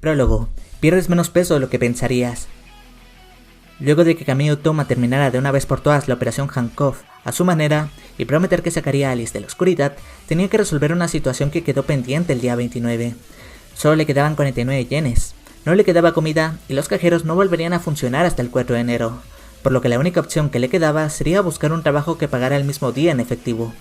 Prólogo. Pierdes menos peso de lo que pensarías. Luego de que Kamiyo Toma terminara de una vez por todas la operación Handcuff a su manera y prometer que sacaría a Alice de la oscuridad, tenía que resolver una situación que quedó pendiente el día 29. Solo le quedaban 49 yenes, no le quedaba comida y los cajeros no volverían a funcionar hasta el 4 de enero, por lo que la única opción que le quedaba sería buscar un trabajo que pagara el mismo día en efectivo.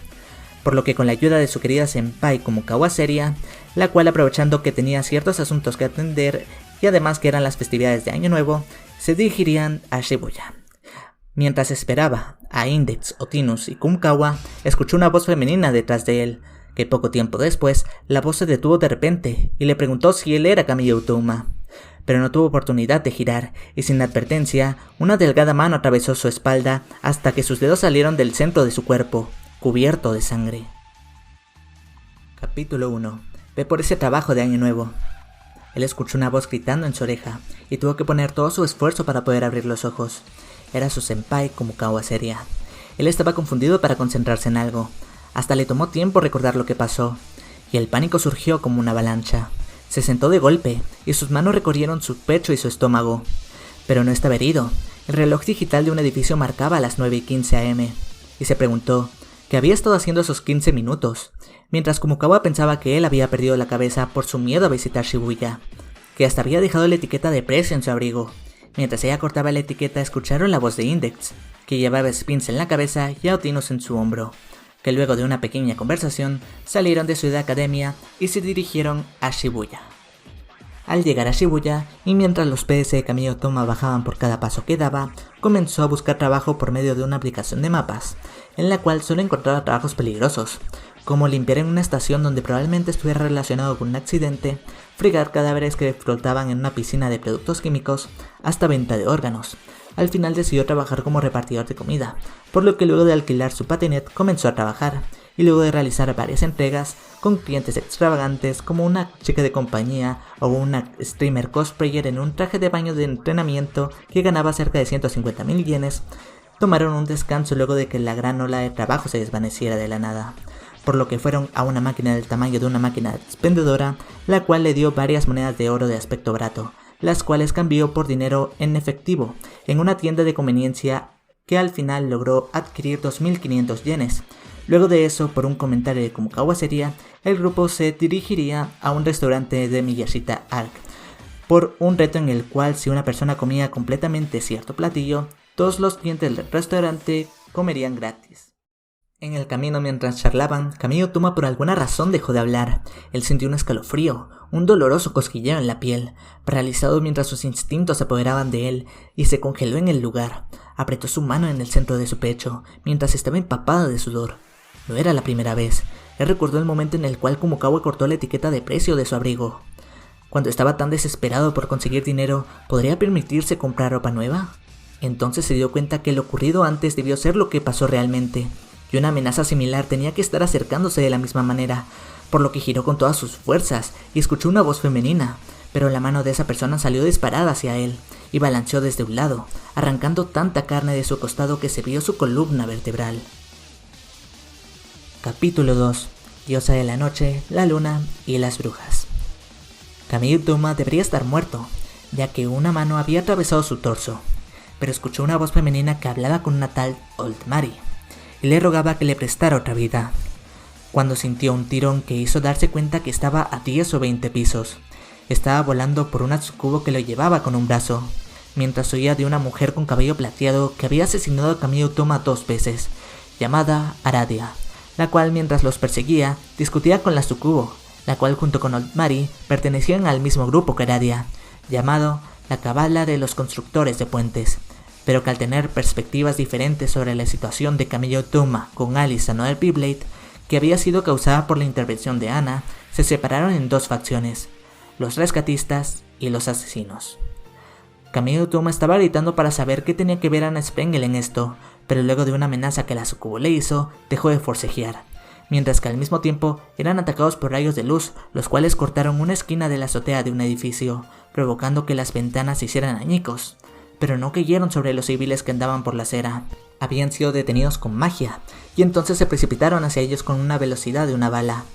Por lo que con la ayuda de su querida senpai Kumukawa Seria, la cual aprovechando que tenía ciertos asuntos que atender y además que eran las festividades de Año Nuevo, se dirigirían a Shibuya. Mientras esperaba a Index, Otinus y Kumukawa, escuchó una voz femenina detrás de él, que poco tiempo después la voz se detuvo de repente y le preguntó si él era Kamiyo Toma. Pero no tuvo oportunidad de girar y sin advertencia, una delgada mano atravesó su espalda hasta que sus dedos salieron del centro de su cuerpo, cubierto de sangre. Capítulo 1. Ve por ese trabajo de Año Nuevo. Él escuchó una voz gritando en su oreja y tuvo que poner todo su esfuerzo para poder abrir los ojos. Era su senpai Kumukawa Seria. Él estaba confundido para concentrarse en algo. Hasta le tomó tiempo recordar lo que pasó, y el pánico surgió como una avalancha. Se sentó de golpe y sus manos recorrieron su pecho y su estómago. Pero no estaba herido. El reloj digital de un edificio marcaba las 9:15 am y se preguntó qué había estado haciendo esos 15 minutos, mientras Kumukawa pensaba que él había perdido la cabeza por su miedo a visitar Shibuya, que hasta había dejado la etiqueta de precio en su abrigo. Mientras ella cortaba la etiqueta, escucharon la voz de Index, que llevaba spins en la cabeza y a Otinus en su hombro, que luego de una pequeña conversación salieron de Ciudad Academia y se dirigieron a Shibuya. Al llegar a Shibuya, y mientras los PS de Kamiyo Toma bajaban por cada paso que daba, comenzó a buscar trabajo por medio de una aplicación de mapas, en la cual solo encontraba trabajos peligrosos, como limpiar en una estación donde probablemente estuviera relacionado con un accidente, fregar cadáveres que flotaban en una piscina de productos químicos, hasta venta de órganos. Al final decidió trabajar como repartidor de comida, por lo que luego de alquilar su patinete comenzó a trabajar, y luego de realizar varias entregas con clientes extravagantes como una chica de compañía o una streamer cosplayer en un traje de baño de entrenamiento que ganaba cerca de 150.000 yenes, tomaron un descanso luego de que la gran ola de trabajo se desvaneciera de la nada, por lo que fueron a una máquina del tamaño de una máquina expendedora, la cual le dio varias monedas de oro de aspecto barato, las cuales cambió por dinero en efectivo en una tienda de conveniencia que al final logró adquirir 2.500 yenes. Luego de eso, por un comentario de Kumukawa Seria, el grupo se dirigiría a un restaurante de Miyashita Arc, por un reto en el cual si una persona comía completamente cierto platillo, todos los clientes del restaurante comerían gratis. En el camino mientras charlaban, Kamiyo Toma por alguna razón dejó de hablar. Él sintió un escalofrío, un doloroso cosquilleo en la piel, paralizado mientras sus instintos se apoderaban de él, y se congeló en el lugar. Apretó su mano en el centro de su pecho, mientras estaba empapado de sudor. No era la primera vez. Él recordó el momento en el cual Kumukawa cortó la etiqueta de precio de su abrigo. Cuando estaba tan desesperado por conseguir dinero, ¿podría permitirse comprar ropa nueva? Entonces se dio cuenta que lo ocurrido antes debió ser lo que pasó realmente, y una amenaza similar tenía que estar acercándose de la misma manera, por lo que giró con todas sus fuerzas y escuchó una voz femenina, pero la mano de esa persona salió disparada hacia él y balanceó desde un lado, arrancando tanta carne de su costado que se vio su columna vertebral. Capítulo 2. Diosa de la noche, la luna y las brujas. Kamiyo Toma debería estar muerto, ya que una mano había atravesado su torso, pero escuchó una voz femenina que hablaba con una tal Old Mary, y le rogaba que le prestara otra vida, cuando sintió un tirón que hizo darse cuenta que estaba a 10 o 20 pisos. Estaba volando por un Atsukubo que lo llevaba con un brazo, mientras oía de una mujer con cabello plateado que había asesinado a Kamiyo Toma 2 veces, llamada Aradia, la cual mientras los perseguía, discutía con la Tsukubo, la cual junto con Old Mary pertenecían al mismo grupo que Aradia, llamado la Cabala de los Constructores de Puentes, pero que al tener perspectivas diferentes sobre la situación de Kamiyo Toma con Alice Another Beyblade, que había sido causada por la intervención de Ana, se separaron en dos facciones, los rescatistas y los asesinos. Kamiyo Toma estaba gritando para saber qué tenía que ver Ana Sprengel en esto, pero luego de una amenaza que la Tsukubo le hizo, dejó de forcejear, mientras que al mismo tiempo eran atacados por rayos de luz, los cuales cortaron una esquina de la azotea de un edificio, provocando que las ventanas se hicieran añicos, pero no cayeron sobre los civiles que andaban por la acera. Habían sido detenidos con magia, y entonces se precipitaron hacia ellos con una velocidad de una bala.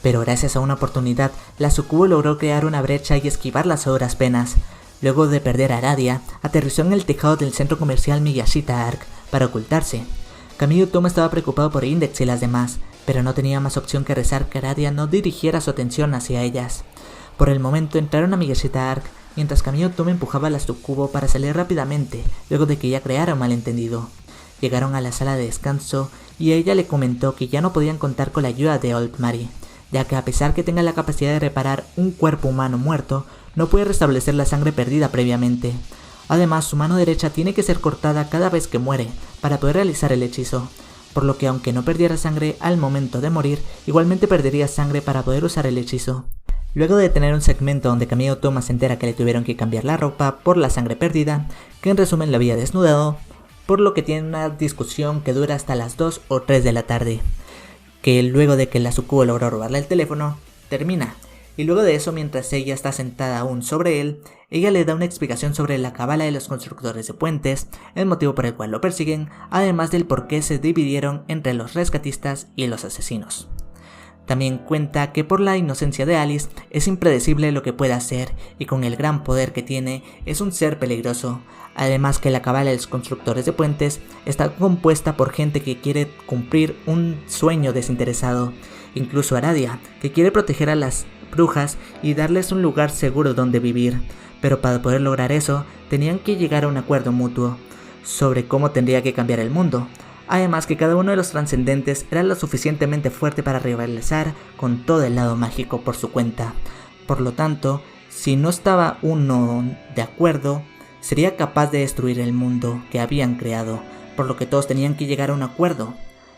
pero gracias a una oportunidad, la Sucubo logró crear una brecha y esquivarlas a duras penas. Luego de perder a Aradia, aterrizó en el tejado del centro comercial Miyashita Arc para ocultarse. Kamiyu Toma estaba preocupado por Index y las demás, pero no tenía más opción que rezar que Aradia no dirigiera su atención hacia ellas. Por el momento entraron a Miyashita Arc, mientras Kamiyu Toma empujaba a la Sucubo para salir rápidamente, luego de que ella creara un malentendido. Llegaron a la sala de descanso y ella le comentó que ya no podían contar con la ayuda de Old Mary, ya que a pesar que tenga la capacidad de reparar un cuerpo humano muerto, no puede restablecer la sangre perdida previamente. Además, su mano derecha tiene que ser cortada cada vez que muere, para poder realizar el hechizo, por lo que aunque no perdiera sangre al momento de morir, igualmente perdería sangre para poder usar el hechizo. Luego de tener un segmento donde Kamiyu Toma se entera que le tuvieron que cambiar la ropa por la sangre perdida, que en resumen la había desnudado, por lo que tiene una discusión que dura hasta las 2 o 3 de la tarde, que luego de que la Sucubo logró robarle el teléfono, termina. Y luego de eso, mientras ella está sentada aún sobre él, ella le da una explicación sobre la cábala de los constructores de puentes, el motivo por el cual lo persiguen, además del por qué se dividieron entre los rescatistas y los asesinos. También cuenta que por la inocencia de Alice es impredecible lo que puede hacer y con el gran poder que tiene es un ser peligroso. Además que la cábala de los constructores de puentes está compuesta por gente que quiere cumplir un sueño desinteresado. Incluso Aradia, que quiere proteger a las brujas y darles un lugar seguro donde vivir. Pero para poder lograr eso, tenían que llegar a un acuerdo mutuo sobre cómo tendría que cambiar el mundo. Además que cada uno de los trascendentes era lo suficientemente fuerte para rivalizar con todo el lado mágico por su cuenta. Por lo tanto, si no estaba uno de acuerdo, sería capaz de destruir el mundo que habían creado, por lo que todos tenían que llegar a un acuerdo.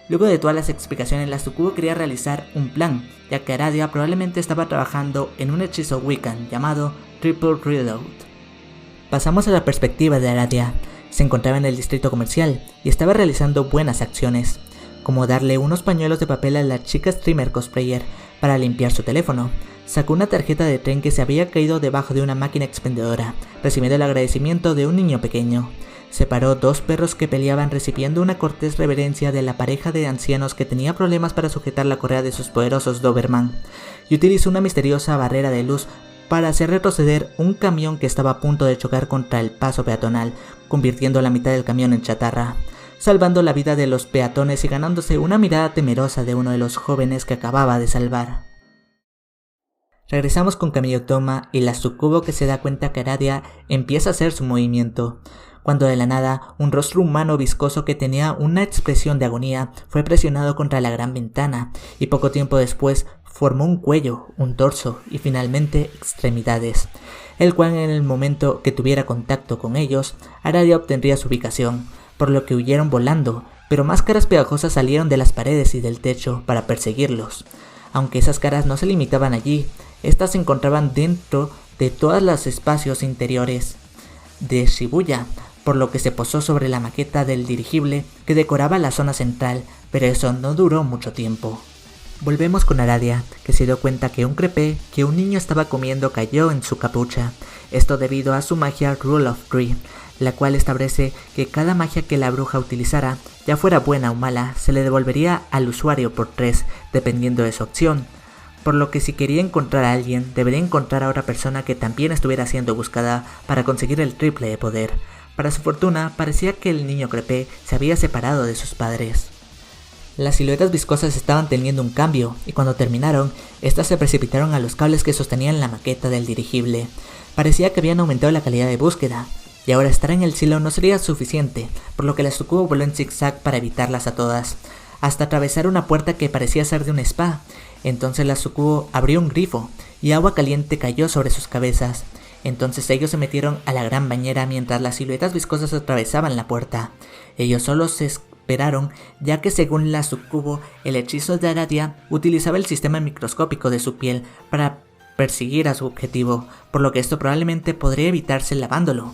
Luego de todas las explicaciones, la Sucubo quería realizar un plan, ya que Aradia probablemente estaba trabajando en un hechizo Wiccan llamado Triple Reload. Pasamos a la perspectiva de Aradia. Se encontraba en el distrito comercial y estaba realizando buenas acciones, como darle unos pañuelos de papel a la chica streamer cosplayer para limpiar su teléfono. Sacó una tarjeta de tren que se había caído debajo de una máquina expendedora, recibiendo el agradecimiento de un niño pequeño. Separó 2 perros que peleaban recibiendo una cortés reverencia de la pareja de ancianos que tenía problemas para sujetar la correa de sus poderosos Doberman, y utilizó una misteriosa barrera de luz para hacer retroceder un camión que estaba a punto de chocar contra el paso peatonal, convirtiendo la mitad del camión en chatarra, salvando la vida de los peatones y ganándose una mirada temerosa de uno de los jóvenes que acababa de salvar. Regresamos con Kamiyu Toma y la Sucubo, que se da cuenta que Aradia empieza a hacer su movimiento, cuando de la nada un rostro humano viscoso que tenía una expresión de agonía fue presionado contra la gran ventana, y poco tiempo después formó un cuello, un torso y finalmente extremidades, el cual en el momento que tuviera contacto con ellos, Aradia obtendría su ubicación, por lo que huyeron volando, pero más caras pegajosas salieron de las paredes y del techo para perseguirlos. Aunque esas caras no se limitaban allí, estas se encontraban dentro de todos los espacios interiores de Shibuya, por lo que se posó sobre la maqueta del dirigible que decoraba la zona central, pero eso no duró mucho tiempo. Volvemos con Aradia, que se dio cuenta que un crepé que un niño estaba comiendo cayó en su capucha, esto debido a su magia Rule of 3, la cual establece que cada magia que la bruja utilizara, ya fuera buena o mala, se le devolvería al usuario por 3, dependiendo de su acción. Por lo que si quería encontrar a alguien, debería encontrar a otra persona que también estuviera siendo buscada para conseguir el triple de poder. Para su fortuna, parecía que el niño crepé se había separado de sus padres. Las siluetas viscosas estaban teniendo un cambio, y cuando terminaron, estas se precipitaron a los cables que sostenían la maqueta del dirigible. Parecía que habían aumentado la calidad de búsqueda, y ahora estar en el cielo no sería suficiente, por lo que la Sucubo voló en zigzag para evitarlas a todas, hasta atravesar una puerta que parecía ser de un spa. Entonces la Sucubo abrió un grifo, y agua caliente cayó sobre sus cabezas. Entonces ellos se metieron a la gran bañera mientras las siluetas viscosas atravesaban la puerta. Ellos solo se esperaron, ya que según la Sucubo, el hechizo de Aradia utilizaba el sistema microscópico de su piel para perseguir a su objetivo, por lo que esto probablemente podría evitarse lavándolo.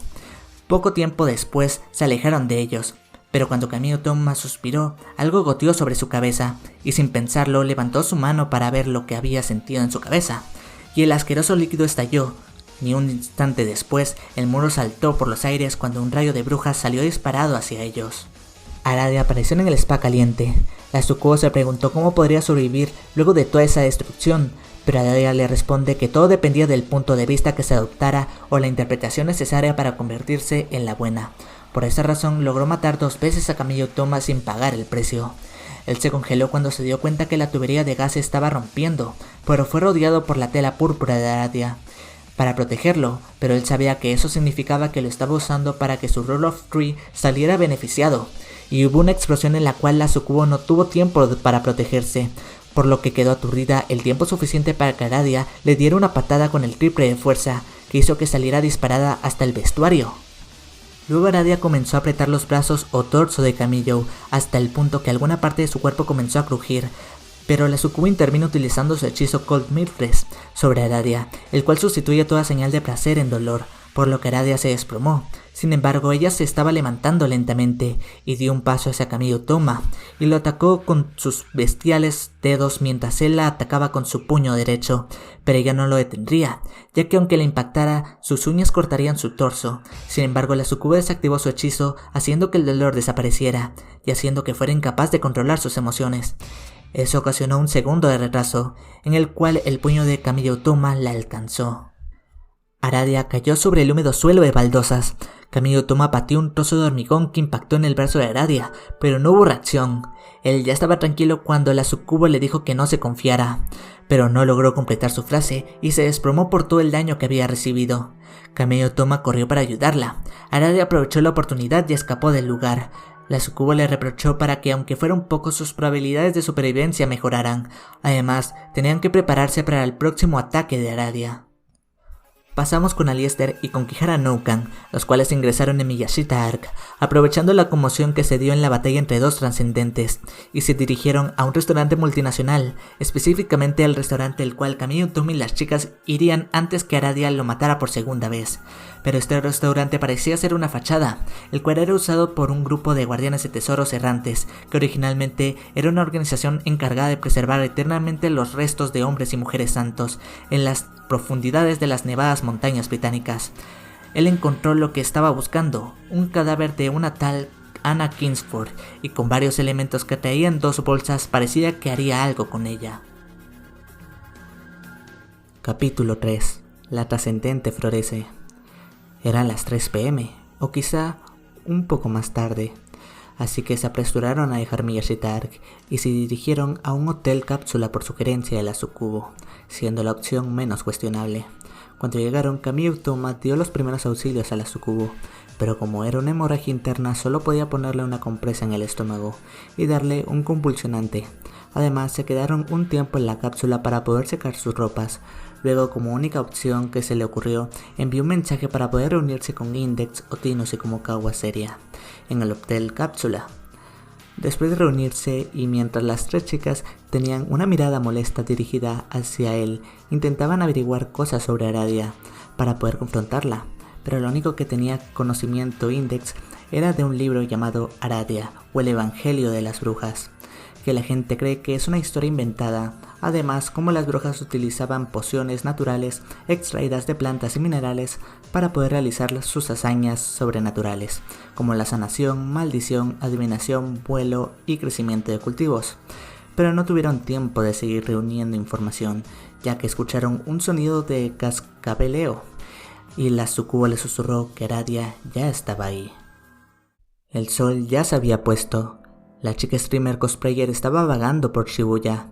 Poco tiempo después se alejaron de ellos, pero cuando Kamiyu Toma suspiró, algo goteó sobre su cabeza, y sin pensarlo levantó su mano para ver lo que había sentido en su cabeza, y el asqueroso líquido estalló. Ni un instante después, el muro saltó por los aires cuando un rayo de brujas salió disparado hacia ellos. Aradia apareció en el spa caliente. La sucubo se preguntó cómo podría sobrevivir luego de toda esa destrucción, pero Aradia le responde que todo dependía del punto de vista que se adoptara o la interpretación necesaria para convertirse en la buena. Por esa razón logró matar 2 veces a Kamiyo Toma sin pagar el precio. Él se congeló cuando se dio cuenta que la tubería de gas estaba rompiendo, pero fue rodeado por la tela púrpura de Aradia para protegerlo, pero él sabía que eso significaba que lo estaba usando para que su Rule of Three saliera beneficiado, y hubo una explosión en la cual la sucubo no tuvo tiempo para protegerse, por lo que quedó aturdida el tiempo suficiente para que Aradia le diera una patada con el triple de fuerza, que hizo que saliera disparada hasta el vestuario. Luego Aradia comenzó a apretar los brazos o torso de Kamiyo hasta el punto que alguna parte de su cuerpo comenzó a crujir, pero la sucubo intervino utilizando su hechizo Cold Mistress sobre Aradia, el cual sustituye toda señal de placer en dolor, por lo que Aradia se desplomó. Sin embargo, ella se estaba levantando lentamente y dio un paso hacia Kamiyo Toma y lo atacó con sus bestiales dedos mientras él la atacaba con su puño derecho, pero ella no lo detendría, ya que aunque le impactara, sus uñas cortarían su torso. Sin embargo, la sucubo desactivó su hechizo, haciendo que el dolor desapareciera y haciendo que fuera incapaz de controlar sus emociones. Eso ocasionó un segundo de retraso, en el cual el puño de Kamiyo Toma la alcanzó. Aradia cayó sobre el húmedo suelo de baldosas. Kamiyo Toma pateó un trozo de hormigón que impactó en el brazo de Aradia, pero no hubo reacción. Él ya estaba tranquilo cuando la sucubo le dijo que no se confiara, pero no logró completar su frase y se desplomó por todo el daño que había recibido. Kamiyo Toma corrió para ayudarla. Aradia aprovechó la oportunidad y escapó del lugar. La sucubo le reprochó para que, aunque fuera un poco, sus probabilidades de supervivencia mejoraran. Además, tenían que prepararse para el próximo ataque de Aradia. Pasamos con Aliester y con Kihara Noukan, los cuales ingresaron en Miyashita Arc, aprovechando la conmoción que se dio en la batalla entre 2 trascendentes, y se dirigieron a un restaurante multinacional, específicamente al restaurante el cual Kamiyo Toma y las chicas irían antes que Aradia lo matara por segunda vez. Pero este restaurante parecía ser una fachada, el cual era usado por un grupo de guardianes de tesoros errantes, que originalmente era una organización encargada de preservar eternamente los restos de hombres y mujeres santos en las profundidades de las nevadas montañas británicas. Él encontró lo que estaba buscando, un cadáver de una tal Anna Kingsford, y con varios elementos que traía en 2 bolsas parecía que haría algo con ella. Capítulo 3. La trascendente florece. Eran las 3 p.m, o quizá un poco más tarde, así que se apresuraron a dejar Miyashita Arc y se dirigieron a un hotel cápsula por sugerencia de la sucubo, siendo la opción menos cuestionable. Cuando llegaron, Kamiyo Toma dio los primeros auxilios a la sucubo, pero como era una hemorragia interna solo podía ponerle una compresa en el estómago y darle un convulsionante. Además, se quedaron un tiempo en la cápsula para poder secar sus ropas. Luego, como única opción que se le ocurrió, envió un mensaje para poder reunirse con Index, Otinos y Kamokawa Seria en el hotel cápsula. Después de reunirse y mientras las 3 chicas tenían una mirada molesta dirigida hacia él, intentaban averiguar cosas sobre Aradia para poder confrontarla, pero lo único que tenía conocimiento Index era de un libro llamado Aradia o el Evangelio de las Brujas, que la gente cree que es una historia inventada. Además, como las brujas utilizaban pociones naturales extraídas de plantas y minerales para poder realizar sus hazañas sobrenaturales, como la sanación, maldición, adivinación, vuelo y crecimiento de cultivos. Pero no tuvieron tiempo de seguir reuniendo información, ya que escucharon un sonido de cascabeleo, y la sucubo le susurró que Aradia ya estaba ahí. El sol ya se había puesto. La chica streamer cosplayer estaba vagando por Shibuya,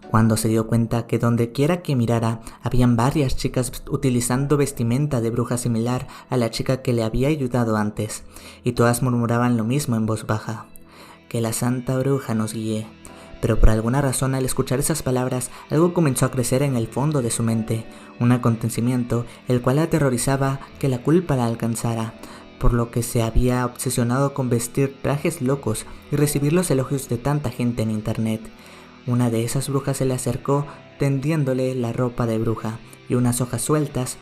cuando se dio cuenta que donde quiera que mirara, habían varias chicas utilizando vestimenta de bruja similar a la chica que le había ayudado antes, y todas murmuraban lo mismo en voz baja: que la santa bruja nos guíe. Pero por alguna razón, al escuchar esas palabras, algo comenzó a crecer en el fondo de su mente, un acontecimiento el cual la aterrorizaba que la culpa la alcanzara, por lo que se había obsesionado con vestir trajes locos y recibir los elogios de tanta gente en internet. Una de esas brujas se le acercó tendiéndole la ropa de bruja y unas hojas sueltas.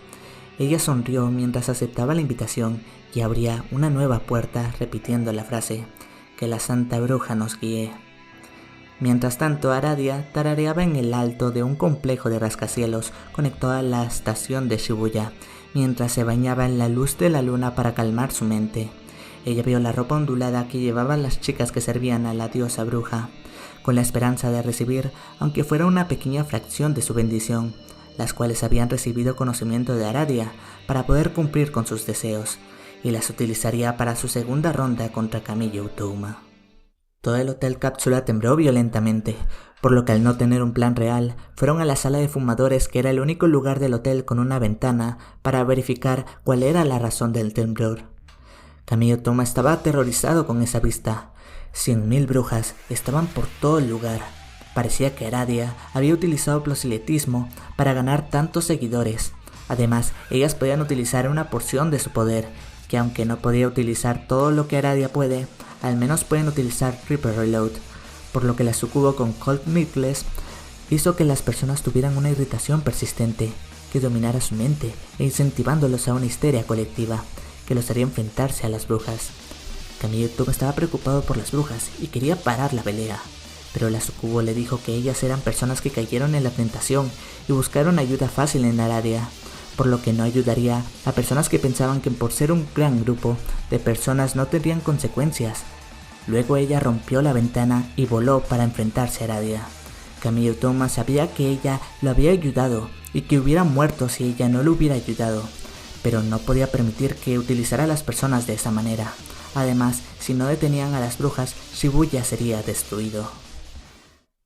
Ella sonrió mientras aceptaba la invitación y abría una nueva puerta repitiendo la frase: que la santa bruja nos guíe. Mientras tanto, Aradia tarareaba en el alto de un complejo de rascacielos conectado a la estación de Shibuya, mientras se bañaba en la luz de la luna para calmar su mente. Ella vio la ropa ondulada que llevaban las chicas que servían a la diosa bruja. con la esperanza de recibir, aunque fuera una pequeña fracción de su bendición, las cuales habían recibido conocimiento de Aradia para poder cumplir con sus deseos, y las utilizaría para su segunda ronda contra Kamiyo Utouma. Todo el hotel cápsula tembló violentamente, por lo que al no tener un plan real, fueron a la sala de fumadores, que era el único lugar del hotel con una ventana, para verificar cuál era la razón del temblor. Kamiyo Utouma estaba aterrorizado con esa vista. 100.000 brujas estaban por todo el lugar. Parecía que Aradia había utilizado proselitismo para ganar tantos seguidores. Además, ellas podían utilizar una porción de su poder, que aunque no podía utilizar todo lo que Aradia puede, al menos pueden utilizar Triple Reload, por lo que la sucubo con Cold Midless hizo que las personas tuvieran una irritación persistente que dominara su mente e incentivándolos a una histeria colectiva que los haría enfrentarse a las brujas. Kamiyo Utouma estaba preocupado por las brujas y quería parar la pelea, pero la sucubo le dijo que ellas eran personas que cayeron en la tentación y buscaron ayuda fácil en Aradia, por lo que no ayudaría a personas que pensaban que por ser un gran grupo de personas no tendrían consecuencias. Luego ella rompió la ventana y voló para enfrentarse a Aradia. Kamiyo Utouma sabía que ella lo había ayudado y que hubiera muerto si ella no lo hubiera ayudado, pero no podía permitir que utilizara a las personas de esa manera. Además, si no detenían a las brujas, Shibuya sería destruido.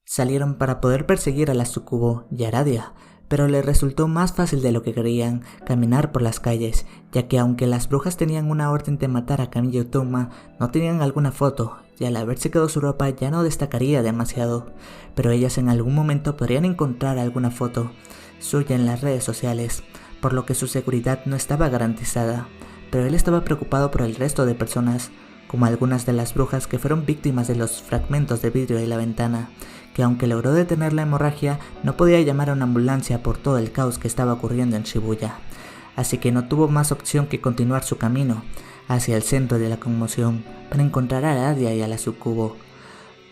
Salieron para poder perseguir a la sucubo y a Aradia, pero les resultó más fácil de lo que creían caminar por las calles, ya que aunque las brujas tenían una orden de matar a Kamiyo Utouma, no tenían alguna foto, y al haber secado su ropa ya no destacaría demasiado, pero ellas en algún momento podrían encontrar alguna foto suya en las redes sociales, por lo que su seguridad no estaba garantizada, pero él estaba preocupado por el resto de personas, como algunas de las brujas que fueron víctimas de los fragmentos de vidrio de la ventana, que aunque logró detener la hemorragia, no podía llamar a una ambulancia por todo el caos que estaba ocurriendo en Shibuya, así que no tuvo más opción que continuar su camino hacia el centro de la conmoción para encontrar a Aradia y a la sucubo,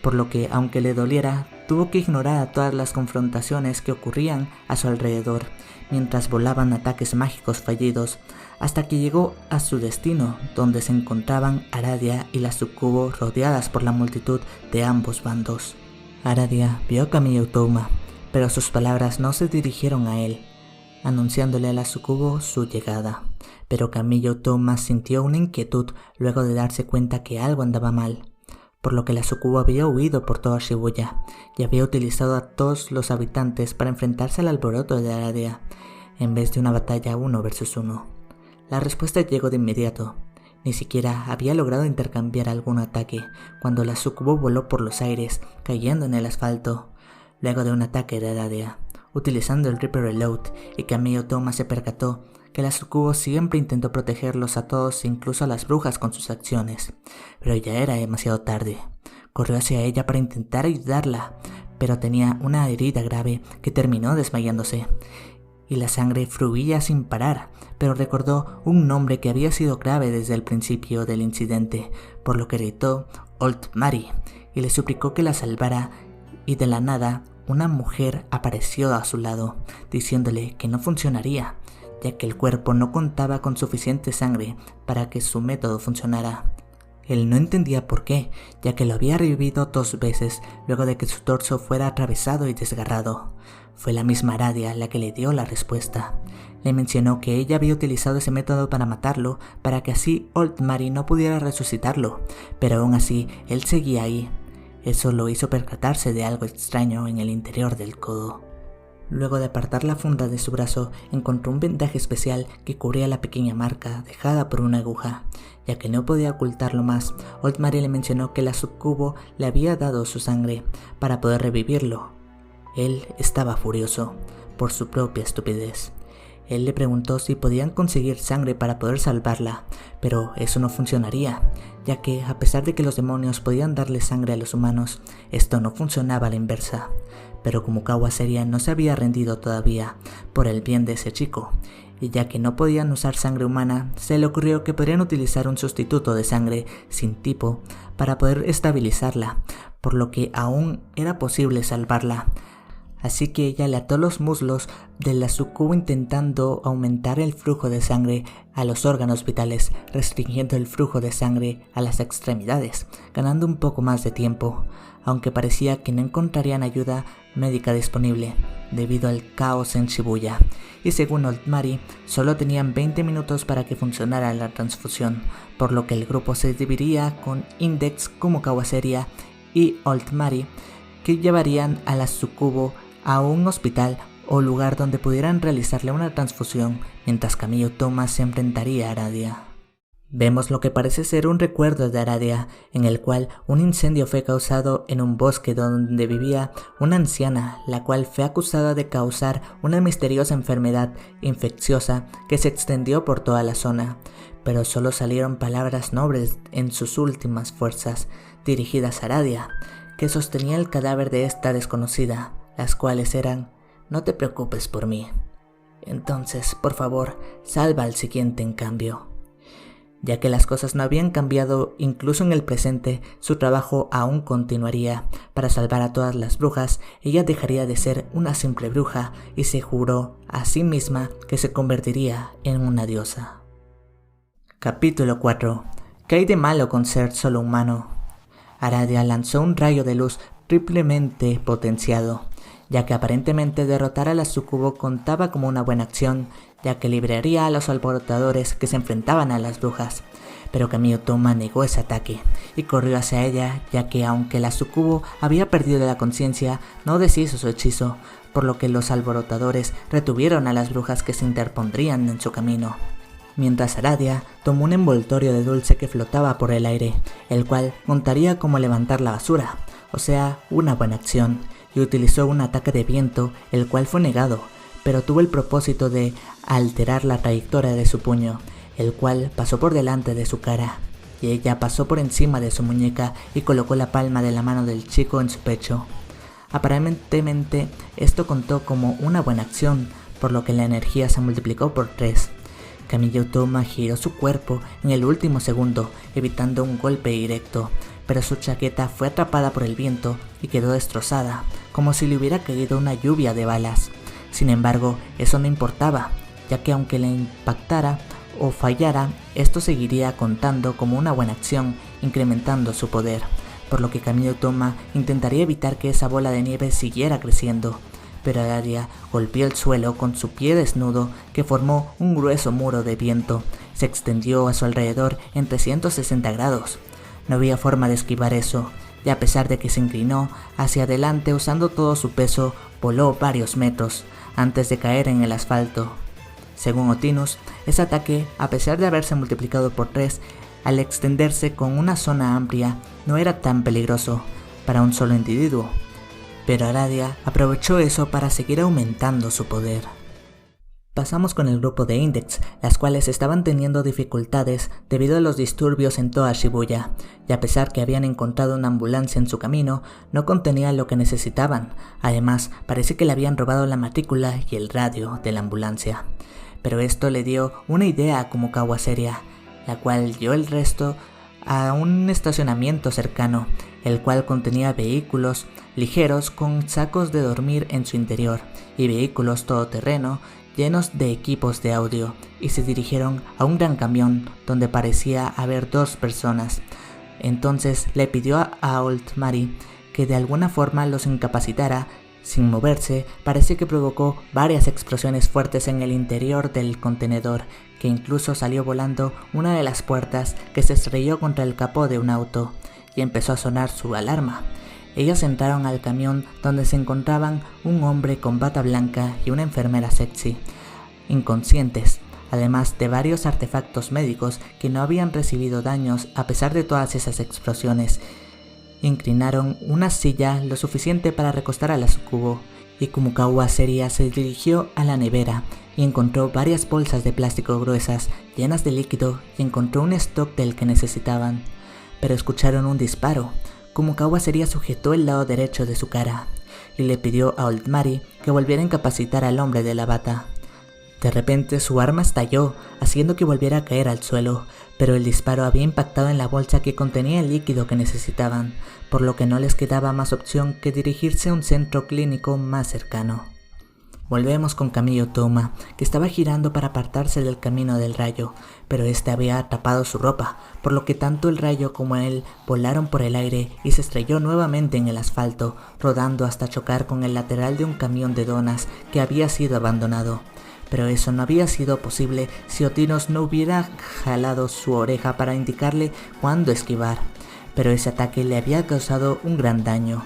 por lo que aunque le doliera, tuvo que ignorar a todas las confrontaciones que ocurrían a su alrededor, mientras volaban ataques mágicos fallidos, hasta que llegó a su destino, donde se encontraban Aradia y la sucubo rodeadas por la multitud de ambos bandos. Aradia vio a Kamiyo Utouma, pero sus palabras no se dirigieron a él, anunciándole a la sucubo su llegada. Pero Kamiyo Utouma sintió una inquietud luego de darse cuenta que algo andaba mal, por lo que la sucubo había huido por toda Shibuya y había utilizado a todos los habitantes para enfrentarse al alboroto de Aradia, en vez de una batalla 1 versus 1. La respuesta llegó de inmediato. Ni siquiera había logrado intercambiar algún ataque cuando la sucubo voló por los aires, cayendo en el asfalto, luego de un ataque de Aradia, utilizando el Triple Reload, y Kamiyo Utouma se percató que la sucubo siempre intentó protegerlos a todos, incluso a las brujas, con sus acciones, pero ya era demasiado tarde. Corrió hacia ella para intentar ayudarla, pero tenía una herida grave que terminó desmayándose, y la sangre fluía sin parar, pero recordó un nombre que había sido grave desde el principio del incidente, por lo que gritó Old Mary y le suplicó que la salvara, y de la nada una mujer apareció a su lado, diciéndole que no funcionaría, ya que el cuerpo no contaba con suficiente sangre para que su método funcionara. Él no entendía por qué, ya que lo había revivido 2 veces luego de que su torso fuera atravesado y desgarrado. Fue la misma Aradia la que le dio la respuesta. Le mencionó que ella había utilizado ese método para matarlo, para que así Old Mary no pudiera resucitarlo, pero aún así él seguía ahí. Eso lo hizo percatarse de algo extraño en el interior del codo. Luego de apartar la funda de su brazo, encontró un vendaje especial que cubría la pequeña marca dejada por una aguja. Ya que no podía ocultarlo más, Old Mary le mencionó que la sucubo le había dado su sangre para poder revivirlo. Él estaba furioso por su propia estupidez. Él le preguntó si podían conseguir sangre para poder salvarla, pero eso no funcionaría, ya que a pesar de que los demonios podían darle sangre a los humanos, esto no funcionaba a la inversa. Pero como Kawaseria no se había rendido todavía por el bien de ese chico, y ya que no podían usar sangre humana, se le ocurrió que podrían utilizar un sustituto de sangre sin tipo para poder estabilizarla, por lo que aún era posible salvarla. Así que ella le ató los muslos de la sucubo intentando aumentar el flujo de sangre a los órganos vitales, restringiendo el flujo de sangre a las extremidades, ganando un poco más de tiempo. aunque parecía que no encontrarían ayuda médica disponible debido al caos en Shibuya, y según Old Mary, solo tenían 20 minutos para que funcionara la transfusión, por lo que el grupo se dividiría con Index como Kawaseria y Old Mary, que llevarían a la Tsukubo a un hospital o lugar donde pudieran realizarle una transfusión, mientras Kamiyo Toma se enfrentaría a Aradia. Vemos lo que parece ser un recuerdo de Aradia, en el cual un incendio fue causado en un bosque donde vivía una anciana, la cual fue acusada de causar una misteriosa enfermedad infecciosa que se extendió por toda la zona, pero solo salieron palabras nobles en sus últimas fuerzas, dirigidas a Aradia, que sostenía el cadáver de esta desconocida, las cuales eran: "No te preocupes por mí. Entonces, por favor, salva al siguiente en cambio". Ya que las cosas no habían cambiado incluso en el presente, su trabajo aún continuaría. Para salvar a todas las brujas, ella dejaría de ser una simple bruja y se juró a sí misma que se convertiría en una diosa. Capítulo 4. ¿Qué hay de malo con ser solo humano? Aradia lanzó un rayo de luz triplemente potenciado, ya que aparentemente derrotar a la Tsukubo contaba como una buena acción, ya que libraría a los alborotadores que se enfrentaban a las brujas. Pero Kamiyo Toma negó ese ataque y corrió hacia ella, ya que aunque la Tsukubo había perdido la conciencia, no deshizo su hechizo, por lo que los alborotadores retuvieron a las brujas que se interpondrían en su camino. Mientras Aradia tomó un envoltorio de dulce que flotaba por el aire, el cual contaría como levantar la basura, o sea, una buena acción, y utilizó un ataque de viento, el cual fue negado, pero tuvo el propósito de alterar la trayectoria de su puño, el cual pasó por delante de su cara, y ella pasó por encima de su muñeca y colocó la palma de la mano del chico en su pecho. Aparentemente esto contó como una buena acción, por lo que la energía se multiplicó por 3. Kamiyo Toma giró su cuerpo en el último segundo, evitando un golpe directo, pero su chaqueta fue atrapada por el viento y quedó destrozada, como si le hubiera caído una lluvia de balas. Sin embargo, eso no importaba, ya que aunque le impactara o fallara, esto seguiría contando como una buena acción, incrementando su poder, por lo que Kamiyo Toma intentaría evitar que esa bola de nieve siguiera creciendo. Pero Aradia golpeó el suelo con su pie desnudo, que formó un grueso muro de viento. Se extendió a su alrededor en 360 grados. No había forma de esquivar eso, y a pesar de que se inclinó hacia adelante usando todo su peso, voló varios metros antes de caer en el asfalto. Según Otinus, ese ataque, a pesar de haberse multiplicado por 3, al extenderse con una zona amplia, no era tan peligroso para un solo individuo. Pero Aradia aprovechó eso para seguir aumentando su poder. Pasamos con el grupo de Index, las cuales estaban teniendo dificultades debido a los disturbios en toda Shibuya, y a pesar que habían encontrado una ambulancia en su camino, no contenía lo que necesitaban. Además, parece que le habían robado la matrícula y el radio de la ambulancia. Pero esto le dio una idea a como Kawaseria, la cual dio el resto a un estacionamiento cercano, el cual contenía vehículos ligeros con sacos de dormir en su interior y vehículos todoterreno llenos de equipos de audio, y se dirigieron a un gran camión donde parecía haber 2 personas. Entonces le pidió a Old Mary que de alguna forma los incapacitara. Sin moverse, parece que provocó varias explosiones fuertes en el interior del contenedor, que incluso salió volando una de las puertas, que se estrelló contra el capó de un auto, y empezó a sonar su alarma. Ellos entraron al camión, donde se encontraban un hombre con bata blanca y una enfermera sexy, inconscientes, además de varios artefactos médicos que no habían recibido daños a pesar de todas esas explosiones. Inclinaron una silla lo suficiente para recostar a la Tsukubo, y como Kawaseria se dirigió a la nevera y encontró varias bolsas de plástico gruesas llenas de líquido, y encontró un stock del que necesitaban. Pero escucharon un disparo. Como Kawaseria sujetó el lado derecho de su cara y le pidió a Old Mary que volviera a incapacitar al hombre de la bata. De repente su arma estalló, haciendo que volviera a caer al suelo, pero el disparo había impactado en la bolsa que contenía el líquido que necesitaban, por lo que no les quedaba más opción que dirigirse a un centro clínico más cercano. Volvemos con Kamiyo Toma, que estaba girando para apartarse del camino del rayo, pero este había atrapado su ropa, por lo que tanto el rayo como él volaron por el aire y se estrelló nuevamente en el asfalto, rodando hasta chocar con el lateral de un camión de donas que había sido abandonado. Pero eso no había sido posible si Otinos no hubiera jalado su oreja para indicarle cuándo esquivar, pero ese ataque le había causado un gran daño.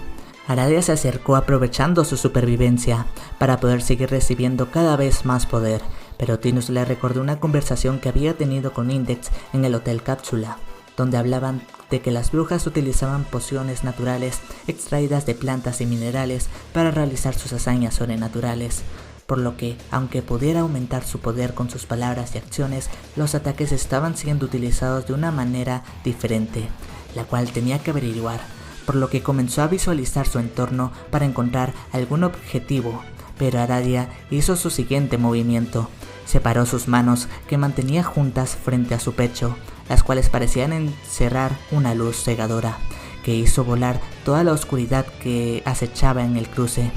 Aradia se acercó aprovechando su supervivencia para poder seguir recibiendo cada vez más poder, pero Otinus le recordó una conversación que había tenido con Index en el Hotel Cápsula, donde hablaban de que las brujas utilizaban pociones naturales extraídas de plantas y minerales para realizar sus hazañas sobrenaturales, por lo que, aunque pudiera aumentar su poder con sus palabras y acciones, los ataques estaban siendo utilizados de una manera diferente, la cual tenía que averiguar, por lo que comenzó a visualizar su entorno para encontrar algún objetivo, pero Aradia hizo su siguiente movimiento. Separó sus manos que mantenía juntas frente a su pecho, las cuales parecían encerrar una luz cegadora, que hizo volar toda la oscuridad que acechaba en el cruce.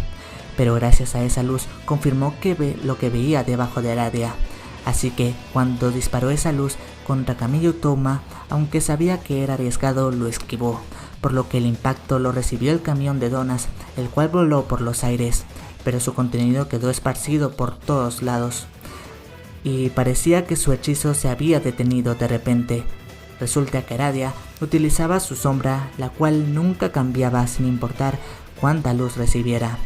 Pero gracias a esa luz confirmó lo que veía debajo de Aradia. Así que cuando disparó esa luz contra Kamiyo Toma, aunque sabía que era arriesgado, lo esquivó, por lo que el impacto lo recibió el camión de donas, el cual voló por los aires, pero su contenido quedó esparcido por todos lados, y parecía que su hechizo se había detenido de repente. Resulta que Aradia utilizaba su sombra, la cual nunca cambiaba sin importar cuánta luz recibiera.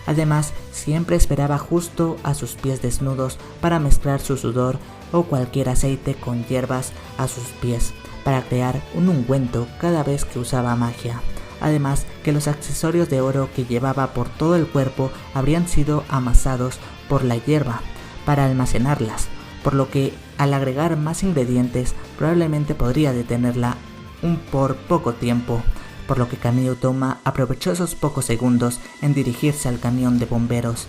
Además, siempre esperaba justo a sus pies desnudos para mezclar su sudor o cualquier aceite con hierbas a sus pies, para crear un ungüento cada vez que usaba magia. Además, que los accesorios de oro que llevaba por todo el cuerpo habrían sido amasados por la hierba para almacenarlas, por lo que al agregar más ingredientes probablemente podría detenerla por poco tiempo, por lo que Kamiyo Toma aprovechó esos pocos segundos en dirigirse al camión de bomberos.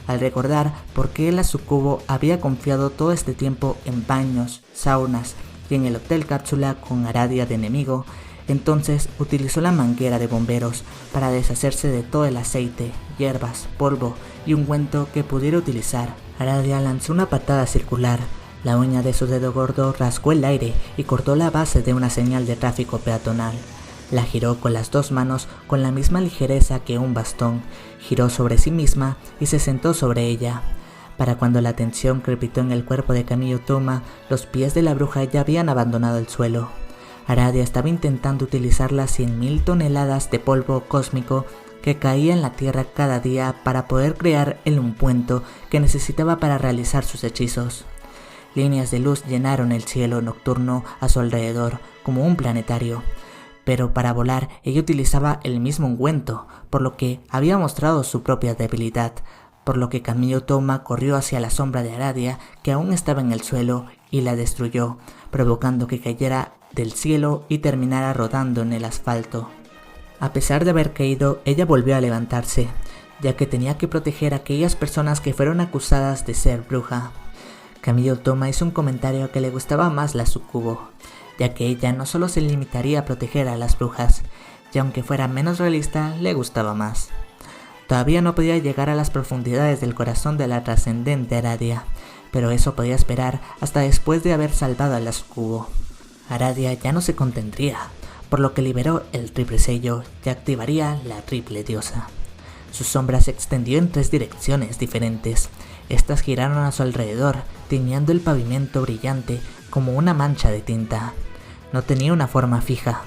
Al recordar por qué la sucubo había confiado todo este tiempo en baños, saunas y en el Hotel Cápsula con Aradia de enemigo, entonces utilizó la manguera de bomberos para deshacerse de todo el aceite, hierbas, polvo y ungüento que pudiera utilizar. Aradia lanzó una patada circular. La uña de su dedo gordo rasgó el aire y cortó la base de una señal de tráfico peatonal. La giró con las dos manos con la misma ligereza que un bastón, giró sobre sí misma y se sentó sobre ella. Para cuando la tensión crepitó en el cuerpo de Kamiyo Toma, los pies de la bruja ya habían abandonado el suelo. Aradia estaba intentando utilizar las 100.000 toneladas de polvo cósmico que caía en la tierra cada día para poder crear el ungüento que necesitaba para realizar sus hechizos. Líneas de luz llenaron el cielo nocturno a su alrededor como un planetario. Pero para volar ella utilizaba el mismo ungüento, por lo que había mostrado su propia debilidad, por lo que Kamiyo Toma corrió hacia la sombra de Aradia, que aún estaba en el suelo, y la destruyó, provocando que cayera del cielo y terminara rodando en el asfalto. A pesar de haber caído, ella volvió a levantarse, ya que tenía que proteger a aquellas personas que fueron acusadas de ser bruja. Kamiyo Toma hizo un comentario que le gustaba más la sucubo, ya que ella no solo se limitaría a proteger a las brujas, y aunque fuera menos realista, le gustaba más. Todavía no podía llegar a las profundidades del corazón de la trascendente Aradia, pero eso podía esperar hasta después de haber salvado a la sucubo. Aradia ya no se contendría, por lo que liberó el triple sello y activaría la triple diosa. Su sombra se extendió en 3 direcciones diferentes. Estas giraron a su alrededor, tiñendo el pavimento brillante como una mancha de tinta. No tenía una forma fija,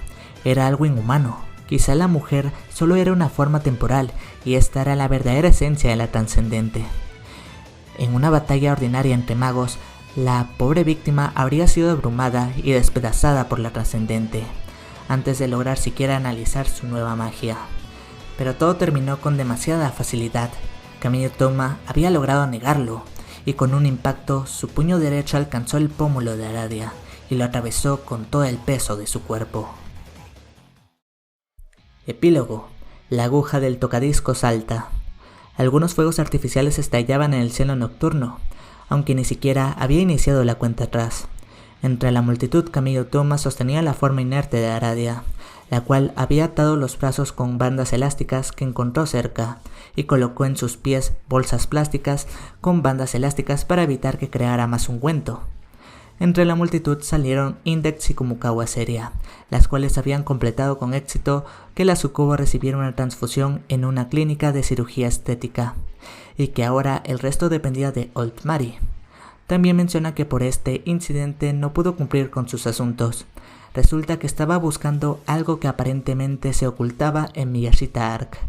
era algo inhumano. Quizá la mujer solo era una forma temporal y esta era la verdadera esencia de la trascendente. En una batalla ordinaria entre magos, la pobre víctima habría sido abrumada y despedazada por la trascendente, antes de lograr siquiera analizar su nueva magia. Pero todo terminó con demasiada facilidad. Kamiyo Toma había logrado negarlo, y con un impacto su puño derecho alcanzó el pómulo de Aradia y lo atravesó con todo el peso de su cuerpo. Epílogo. La aguja del tocadiscos salta. Algunos fuegos artificiales estallaban en el cielo nocturno, aunque ni siquiera había iniciado la cuenta atrás. Entre la multitud, Kamiyo Toma sostenía la forma inerte de Aradia, la cual había atado los brazos con bandas elásticas que encontró cerca y colocó en sus pies bolsas plásticas con bandas elásticas para evitar que creara más ungüento. Entre la multitud salieron Index y Kumukawa Seria, las cuales habían completado con éxito que la Sukubo recibiera una transfusión en una clínica de cirugía estética, y que ahora el resto dependía de Old Mary. También menciona que por este incidente no pudo cumplir con sus asuntos. Resulta que estaba buscando algo que aparentemente se ocultaba en Miyashita Arc.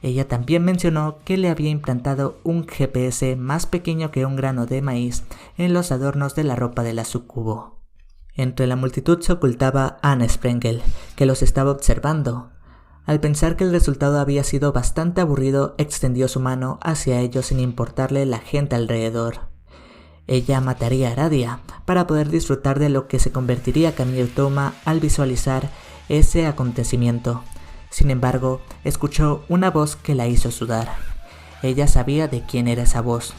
Ella también mencionó que le había implantado un GPS más pequeño que un grano de maíz en los adornos de la ropa de la Sukubo. Entre la multitud se ocultaba Anne Sprengel, que los estaba observando. Al pensar que el resultado había sido bastante aburrido, extendió su mano hacia ellos sin importarle la gente alrededor. Ella mataría a Aradia para poder disfrutar de lo que se convertiría Kamiya Utoma al visualizar ese acontecimiento. Sin embargo, escuchó una voz que la hizo sudar. Ella sabía de quién era esa voz.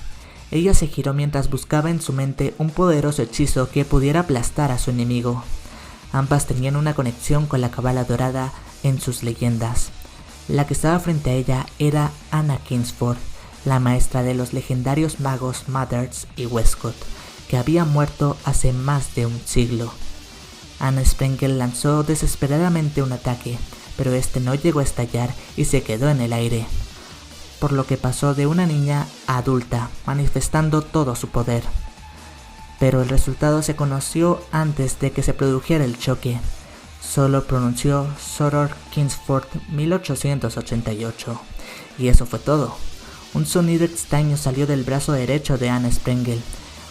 Ella se giró mientras buscaba en su mente un poderoso hechizo que pudiera aplastar a su enemigo. Ambas tenían una conexión con la Cábala Dorada en sus leyendas. La que estaba frente a ella era Anna Kingsford, la maestra de los legendarios magos Mathers y Westcott, que había muerto hace más de un siglo. Anne Sprengel lanzó desesperadamente un ataque, pero este no llegó a estallar y se quedó en el aire, por lo que pasó de una niña a adulta, manifestando todo su poder. Pero el resultado se conoció antes de que se produjera el choque. Solo pronunció Soror Kingsford 1888, y eso fue todo. Un sonido extraño salió del brazo derecho de Anne Sprengel.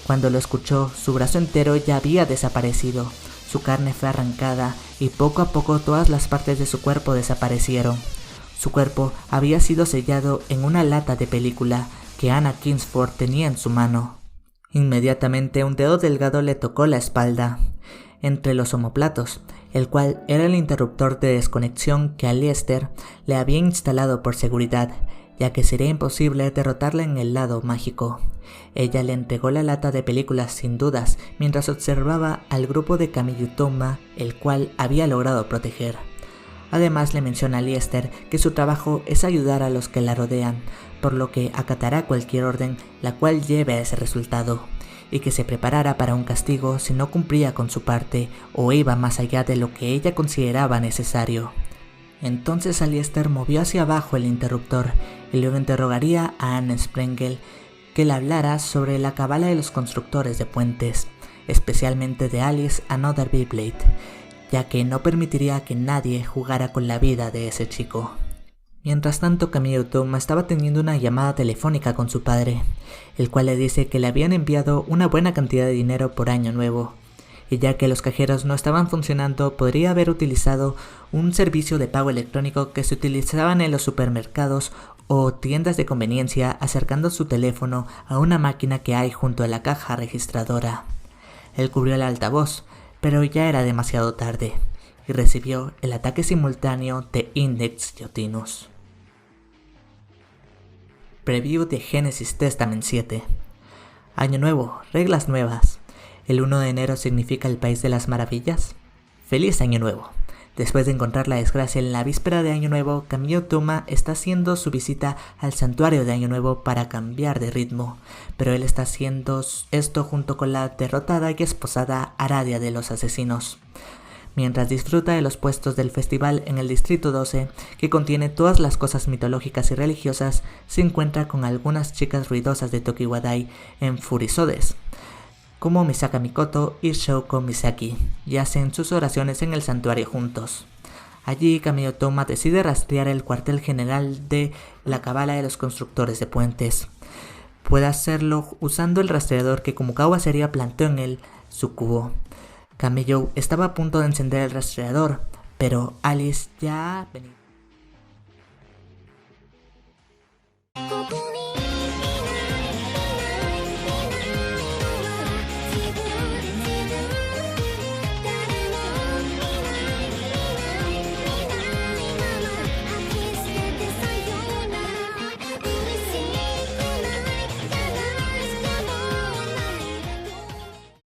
Cuando lo escuchó, su brazo entero ya había desaparecido. Su carne fue arrancada y poco a poco todas las partes de su cuerpo desaparecieron. Su cuerpo había sido sellado en una lata de película que Anna Kingsford tenía en su mano. Inmediatamente un dedo delgado le tocó la espalda, entre los omoplatos, el cual era el interruptor de desconexión que Aleister le había instalado por seguridad, ya que sería imposible derrotarla en el lado mágico. Ella le entregó la lata de películas sin dudas mientras observaba al grupo de Kamiya Utoma, el cual había logrado proteger. Además le menciona a Aleister que su trabajo es ayudar a los que la rodean, por lo que acatará cualquier orden la cual lleve a ese resultado, y que se preparara para un castigo si no cumplía con su parte o iba más allá de lo que ella consideraba necesario. Entonces Aleister movió hacia abajo el interruptor y luego interrogaría a Anne Sprengel que le hablara sobre la cábala de los constructores de puentes, especialmente de Alice Another Beyblade, ya que no permitiría que nadie jugara con la vida de ese chico. Mientras tanto, Kamiya Utoma estaba teniendo una llamada telefónica con su padre, el cual le dice que le habían enviado una buena cantidad de dinero por Año Nuevo, y ya que los cajeros no estaban funcionando, podría haber utilizado un servicio de pago electrónico que se utilizaban en los supermercados o tiendas de conveniencia, acercando su teléfono a una máquina que hay junto a la caja registradora. Él cubrió el altavoz, pero ya era demasiado tarde, y recibió el ataque simultáneo de Index y Otinus. Preview de Genesis Testament 7. Año nuevo, reglas nuevas. ¿El 1 de enero significa el país de las maravillas? ¡Feliz Año Nuevo! Después de encontrar la desgracia en la víspera de Año Nuevo, Kamiya Utoma está haciendo su visita al santuario de Año Nuevo para cambiar de ritmo, pero él está haciendo esto junto con la derrotada y esposada Aradia de los asesinos, mientras disfruta de los puestos del festival en el Distrito 12, que contiene todas las cosas mitológicas y religiosas. Se encuentra con algunas chicas ruidosas de Tokiwadai en Furisodes, como Misaka Mikoto y Shouko Misaki, y hacen sus oraciones en el santuario juntos. Allí Kamiya Utoma decide rastrear el cuartel general de la cábala de los constructores de puentes. Puede hacerlo usando el rastreador que Kumukawa Seria planteó en el Sukubo. Kamiya estaba a punto de encender el rastreador, pero Alice ya venía.